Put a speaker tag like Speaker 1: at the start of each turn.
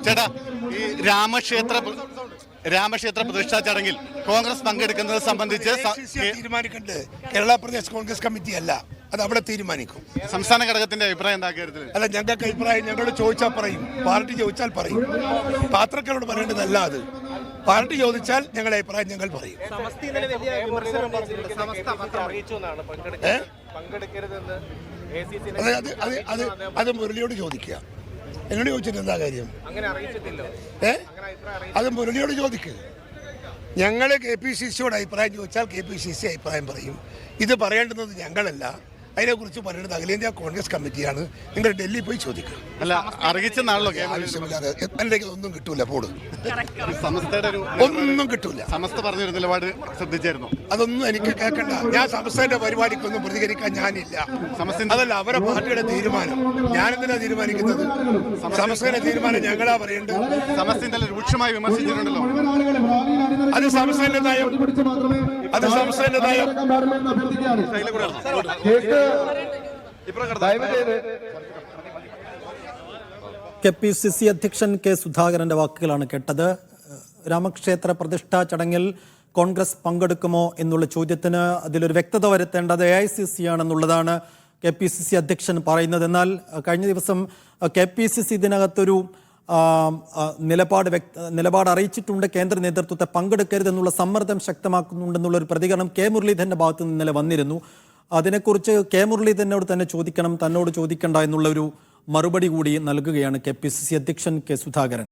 Speaker 1: ചേട്ടാ, ഈ രാമക്ഷേത്ര പ്രതിഷ്ഠാ ചടങ്ങിൽ കോൺഗ്രസ് പങ്കെടുക്കുന്നത് സംബന്ധിച്ച്
Speaker 2: തീരുമാനിക്കേണ്ടത് കേരള പ്രദേശ് കോൺഗ്രസ് കമ്മിറ്റി അല്ല, അത് അവിടെ തീരുമാനിക്കും.
Speaker 1: സംസ്ഥാന ഘടകത്തിന്റെ അഭിപ്രായം എന്താ കാര്യത്തിൽ?
Speaker 2: അല്ല, ഞങ്ങൾക്ക് അഭിപ്രായം ഞങ്ങളോട് ചോദിച്ചാൽ പറയും, പാർട്ടി ചോദിച്ചാൽ പറയും. പാത്രക്കാരോട് പറയേണ്ടതല്ല അത്. പാർട്ടി ചോദിച്ചാൽ ഞങ്ങളുടെ അഭിപ്രായം ഞങ്ങൾ പറയും. അത് മുരളിയോട് ചോദിക്കുക. എന്നോട് ചോദിച്ചിട്ട് എന്താ കാര്യം? അത് മുരളിയോട് ചോദിക്കുക. ഞങ്ങൾ KPCCയോട് അഭിപ്രായം ചോദിച്ചാൽ KPCC അഭിപ്രായം പറയും. ഇത് പറയേണ്ടുന്നത് ഞങ്ങളല്ല, അതിനെക്കുറിച്ച് പറയുന്നത് അഖിലേന്ത്യാ കോൺഗ്രസ് കമ്മിറ്റിയാണ്. നിങ്ങൾ ഡൽഹി പോയി ചോദിക്കുക.
Speaker 1: അല്ല, അറിയിച്ചെന്നാണല്ലോ.
Speaker 2: ആവശ്യമില്ലാതെ എനിക്ക് ഒന്നും കിട്ടൂല. പോട്,
Speaker 1: സമസ്തയുടെ
Speaker 2: ഒന്നും കിട്ടൂല.
Speaker 1: സമസ്ത പറഞ്ഞൊരു നിലപാട് ശ്രദ്ധിച്ചായിരുന്നു.
Speaker 2: അതൊന്നും എനിക്ക് കേൾക്കണ്ട. ഞാൻ സമസ്തയുടെ പരിപാടിക്കൊന്നും പ്രതികരിക്കാൻ ഞാനില്ല. അതല്ല അവരെ പാർട്ടിയുടെ തീരുമാനം. ഞാനെന്തിനാ തീരുമാനിക്കുന്നത്? സമസ്തയുടെ തീരുമാനം ഞങ്ങളാ പറയേണ്ടത്.
Speaker 1: സമസ്ത ഇന്നലെ രൂക്ഷമായി വിമർശിച്ചിട്ടുണ്ടല്ലോ.
Speaker 2: അത് സമസ്തയുടെ നയം. അത് സമസ്തയുടെ നയം.
Speaker 3: KPCC അധ്യക്ഷൻ K. സുധാകരന്റെ വാക്കുകളാണ് കേട്ടത്. രാമക്ഷേത്ര പ്രതിഷ്ഠാ ചടങ്ങിൽ കോൺഗ്രസ് പങ്കെടുക്കുമോ എന്നുള്ള ചോദ്യത്തിന് അതിലൊരു വ്യക്തത വരുത്തേണ്ടത് AICC ആണെന്നുള്ളതാണ് KPCC അധ്യക്ഷൻ പറയുന്നത്. എന്നാൽ കഴിഞ്ഞ ദിവസം KPCC ഇതിനകത്തൊരു നിലപാട് അറിയിച്ചിട്ടുണ്ട്. കേന്ദ്ര നേതൃത്വത്തെ പങ്കെടുക്കരുതെന്നുള്ള സമ്മർദ്ദം ശക്തമാക്കുന്നുണ്ടെന്നുള്ളൊരു പ്രതികരണം K. മുരളീധരന്റെ ഭാഗത്ത് നിന്ന് ഇന്നലെ വന്നിരുന്നു. അതിനെക്കുറിച്ച് K. മുരളീധരനോട് തന്നെ ചോദിക്കണം, തന്നോട് ചോദിക്കണ്ട എന്നുള്ളൊരു മറുപടി കൂടി നൽകുകയാണ് KPCC അധ്യക്ഷൻ K. സുധാകരൻ.